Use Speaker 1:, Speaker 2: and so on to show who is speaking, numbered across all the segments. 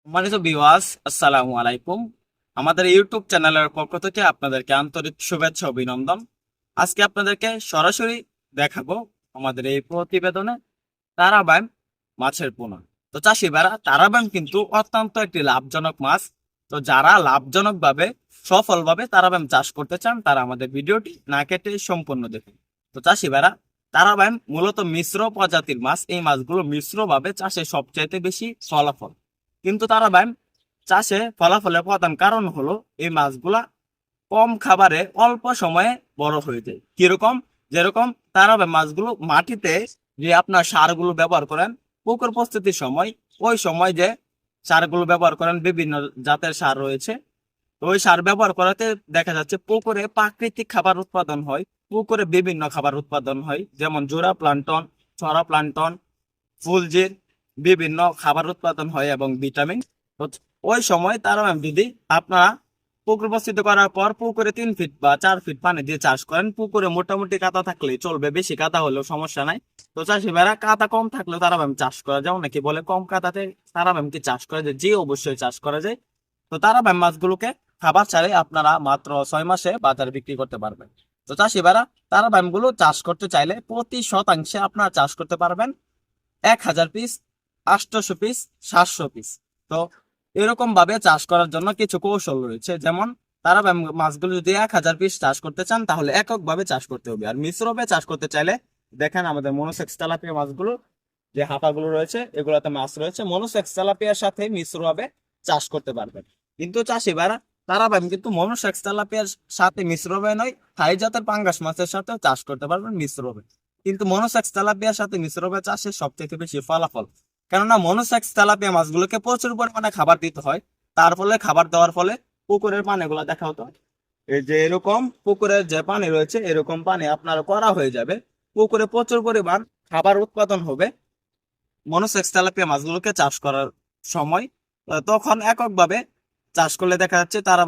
Speaker 1: সম্মানিত ভিউয়ার্স, আসসালামু আলাইকুম। আমাদের ইউটিউব চ্যানেলের পক্ষ থেকে আপনাদেরকে আন্তরিক শুভেচ্ছা অভিনন্দন। আজকে আপনাদেরকে সরাসরি দেখাবো আমাদের এই প্রতিবেদনে তারাবাইম মাছের পোনা। তো চাষি ভাইরা, তারাবাইম কিন্তু অত্যন্ত একটি লাভজনক মাছ। তো যারা লাভজনকভাবে সফলভাবে তারাবাইম চাষ করতে চান তারা আমাদের ভিডিওটি না কেটে সম্পূর্ণ দেখুন। তো চাষি ভাইরা, তারাবাইম মূলত মিশ্র প্রজাতির মাছ। এই মাছগুলো মিশ্রভাবে চাষে সবচাইতে বেশি ফলাফল, কিন্তু তারাবাইম চাষে ফলাফলের প্রধান কারণ হলো এই মাছগুলা কম খাবারে অল্প সময়ে বড় হয়ে যায়। কিরকম? যেরকম তারাবাইম মাছগুলো মাটিতে যে আপনার সারগুলো ব্যবহার করেন পুকুর প্রস্তুতির সময়, ওই সময় যে সারগুলো ব্যবহার করেন বিভিন্ন জাতের সার রয়েছে, তো ওই সার ব্যবহার করাতে দেখা যাচ্ছে পুকুরে প্রাকৃতিক খাবার উৎপাদন হয়। পুকুরে বিভিন্ন খাবার উৎপাদন হয়, যেমন জোড়া প্লান্টন, ছড়া প্লান্টন, ফুলজির বিভিন্ন খাবার উৎপাদন হয় এবং ভিটামিন। তো ওই সময় তারা যদি আপনারা পুকুর প্রস্তুত করার পর পুকুরে 3 ফিট বা 4 ফিট পানি দিয়ে চাষ করেন, পুকুরে মোটামুটি কাদা থাকলে চলবে, বেশি কাদা হলেও সমস্যা নাই। তো চাষি ভাইরা, কাদা কম থাকলেও তারাবাইম চাষ করা যায়। অনেকে বলে কম কাদাতে তারাবাইম কি চাষ করা যায়? জি, অবশ্যই চাষ করা যায়। তো তারাবাইম মাছগুলোকে খাবার ছাড়ে আপনারা মাত্র 6 মাসে বাজারে বিক্রি করতে পারবেন। তো চাষি ভাইরা, তারাবাইম গুলো চাষ করতে চাইলে প্রতি শতাংশে আপনারা চাষ করতে পারবেন 1000 পিস, 800 পিস, 700 পিস। তো এরকম ভাবে চাষ করার জন্য কিছু কৌশল রয়েছে, যেমন তারা মাছগুলো যদি 1000 পিস চাষ করতে চান তাহলে এককভাবে চাষ করতে হবে। আর মিশ্রভাবে চাষ করতে চাইলে দেখেন আমাদের মনোসেক্স তেলাপিয়া মাছগুলো যে হাঁপাগুলো রয়েছে এগুলোতে মাছ রয়েছে, মনোসেক্স তেলাপিয়ার সাথে মিশ্রভাবে চাষ করতে পারবেন। কিন্তু চাষি ভাইরা, তারাবাইম কিন্তু মনোসেক্স তেলাপিয়ার সাথে মিশ্রভাবে নয়, থাই জাতের পাঙ্গাস মাছের সাথে চাষ করতে পারবেন মিশ্রভাবে। কিন্তু মনোসেক্স তেলাপিয়ার সাথে মিশ্রভাবে চাষে সবথেকে বেশি ফলাফল, কেননা মনোসেক্স তেলাপিয়া মাছগুলোকে প্রচুর পরিমাণে খাবার দিতে হয়। তার ফলে খাবার দেওয়ার ফলে পুকুরের পানিগুলো দেখা হতো এই যে এরকম, পুকুরের যে পানি রয়েছে এরকম পানি আপনার করা হয়ে যাবে, পুকুরে প্রচুর পরিমাণ খাবার উৎপাদন হবে মনোসেক্স তেলাপিয়া মাছগুলোকে চাষ করার সময়। তখন এককভাবে চাষ করলে দেখা যাচ্ছে তারা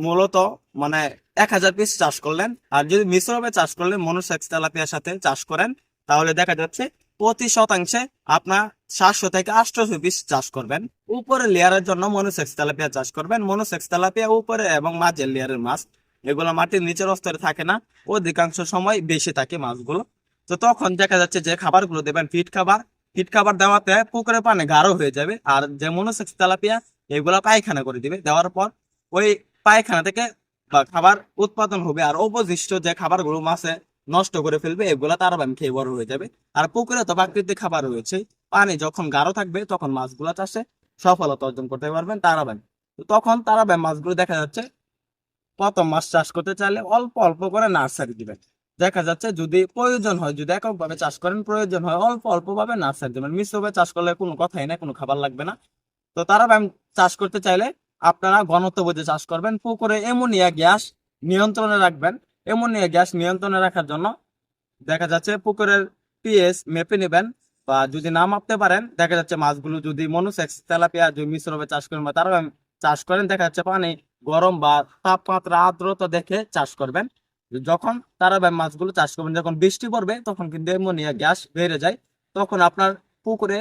Speaker 1: মূলত মানে 1000 পিস চাষ করলেন, আর যদি মিশ্রভাবে চাষ করলেন মনোসেক্স তেলাপিয়ার সাথে চাষ করেন তাহলে দেখা যাচ্ছে প্রতি শতাংশে আপনার 700 থেকে 800 পিস চাষ করবেন। উপরের লেয়ারের জন্য মনোসেক্স তেলাপিয়া চাষ করবেন। মনোসেক্স তেলাপিয়া উপরে এবং মাঝের লেয়ারের মাছ, এগুলো মাটির নিচের স্তরে থাকে না, অধিকাংশ সময় বেশি থাকে মাছগুলো। তো তখন দেখা যাচ্ছে যে খাবারগুলো দেবেন ফিট খাবার। ফিট খাবার দেওয়াতে পুকুরের পানি গাঢ় হয়ে যাবে, আর যে মনোসেক্স তেলাপিয়া এগুলা পায়খানা করে দিবে। দেওয়ার পর ওই পায়খানা থেকে বা খাবার উৎপাদন হবে, আর অবশিষ্ট যে খাবারগুলো মাছে নষ্ট করে ফেলবে এগুলা তারাবাইম খেয়ে বড় হয়ে যাবে। আর পুকুরে তো প্রাকৃতিক খাবার রয়েছে, পানি যখন গাঢ় থাকবে তখন মাছগুলা চাষে সফলতা অর্জন করতে পারবেন তারাবাইম। তো তখন তারাবাইম মাছগুলো দেখা যাচ্ছে প্রথম মাছ চাষ করতে চাইলে অল্প অল্প করে নার্সারি দিবেন। দেখা যাচ্ছে যদি প্রয়োজন হয়, যদি এককভাবে চাষ করেন প্রয়োজন হয় অল্প অল্প ভাবে নার্সারি দিবেন। মিশ্রভাবে চাষ করলে কোনো কথাই না, কোনো খাবার লাগবে না। তো তারাবাইম চাষ করতে চাইলে আপনারা ঘনত্ব বুঝে চাষ করবেন। পুকুরে অ্যামোনিয়া গ্যাস নিয়ন্ত্রণে রাখবেন। অ্যামোনিয়া গ্যাস নিয়ন্ত্রণে রাখার জন্য দেখা যাচ্ছে পুকুরের পিএইচ মেপে নেবেন, বা যদি না মাপতে পারেন দেখা যাচ্ছে মাছগুলো যদি মনোসেক্স তেলাপিয়া যদি মিশ্রভাবে চাষ করেন বা তারাবাইম চাষ করেন, দেখা যাচ্ছে পানি গরম বা তাপমাত্রা আর্দ্রতা দেখে চাষ করবেন। যখন তারাবাইম মাছগুলো চাষ করবেন, যখন বৃষ্টি পড়বে তখন কিন্তু অ্যামোনিয়া গ্যাস বেড়ে যায়, তখন আপনার পুকুরে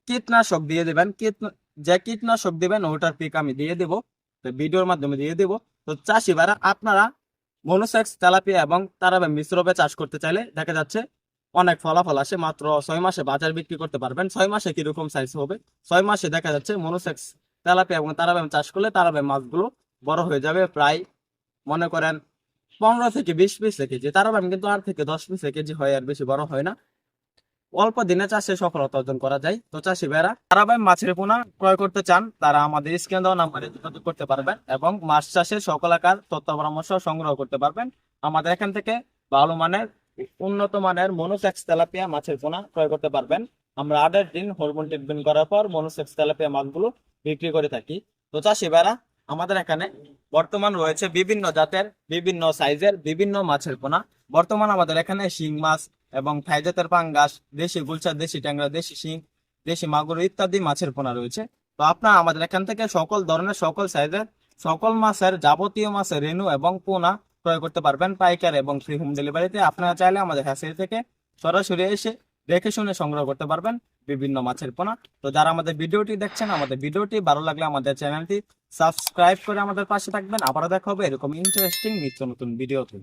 Speaker 1: কীটনাশক দিয়ে দেবেন। যে কীটনাশক দিবেন ওটার পিক আমি দিয়ে দেবো, ভিডিওর মাধ্যমে দিয়ে দেবো। তো চাষি ভাইরা, আপনারা মনোসেক্স তেলাপিয়া এবং তারাবাইম মিশ্রভাবে চাষ করতে চাইলে দেখা যাচ্ছে অনেক ফলাফল আসে। মাত্র 6 মাসে বাজার বিক্রি করতে পারবেন। 6 মাসে কিরকম সাইজ হবে? 6 মাসে দেখা যাচ্ছে মনোসেক্স তেলাপিয়া এবং তারাবাইম চাষ করলে তারাবাইম মাছগুলো বড় হয়ে যাবে প্রায় মনে করেন 15 থেকে 20 পিস কেজি। তারাবাইম কিন্তু 8 থেকে 10 পিস কেজি হয়, আর বেশি বড় হয় না। অল্প দিনে চাষে সফলতা অর্জন করা যায়। তো চাষি ভাইরা, তারাবাইম মাছের পোনা ক্রয় করতে চান তারা আমাদের স্ক্রিনে দেওয়া নাম্বারে যোগাযোগ করতে পারবেন এবং মাছ চাষের সকল আকার তথ্য পরামর্শ সংগ্রহ করতে পারবেন। আমাদের এখান থেকে ভালো মানের উন্নত মানের মনোসেক্স তেলাপিয়া মাছের পোনা ক্রয় করতে পারবেন। আমরা 8 দিন হরমোন ট্রিটমেন্ট করার পর মনোসেক্স তেলাপিয়া মাছগুলো বিক্রি করে থাকি। তো চাষি ভাইরা, আমাদের এখানে বর্তমান রয়েছে বিভিন্ন জাতের, বিভিন্ন সাইজের, বিভিন্ন মাছের পোনা। বর্তমান আমাদের এখানে শিং মাছ এবং থাই জাতের পাঙ্গাস, দেশি গুলশা, দেশি ট্যাংরা, দেশি শিং, দেশি মাগুর ইত্যাদি মাছের পোনা রয়েছে। তো আপনারা আমাদের এখান থেকে সকল ধরনের, সকল সাইজের, সকল মাছের যাবতীয় মাছের রেনু এবং পোনা ক্রয় করতে পারবেন পাইকার এবং ফ্রি হোম ডেলিভারিতে। আপনারা চাইলে আমাদের হ্যাচারি থেকে সরাসরি এসে দেখে শুনে সংগ্রহ করতে পারবেন। বিভিন্ন মাছের পোনা। তো যারা আমাদের ভিডিওটি দেখছেন, আমাদের ভিডিওটি ভালো লাগলে আমাদের চ্যানেলটি সাবস্ক্রাইব করে আমাদের পাশে থাকবেন। আবারও দেখা হবে এরকম ইন্টারেস্টিং নিত্য নতুন ভিডিওতে।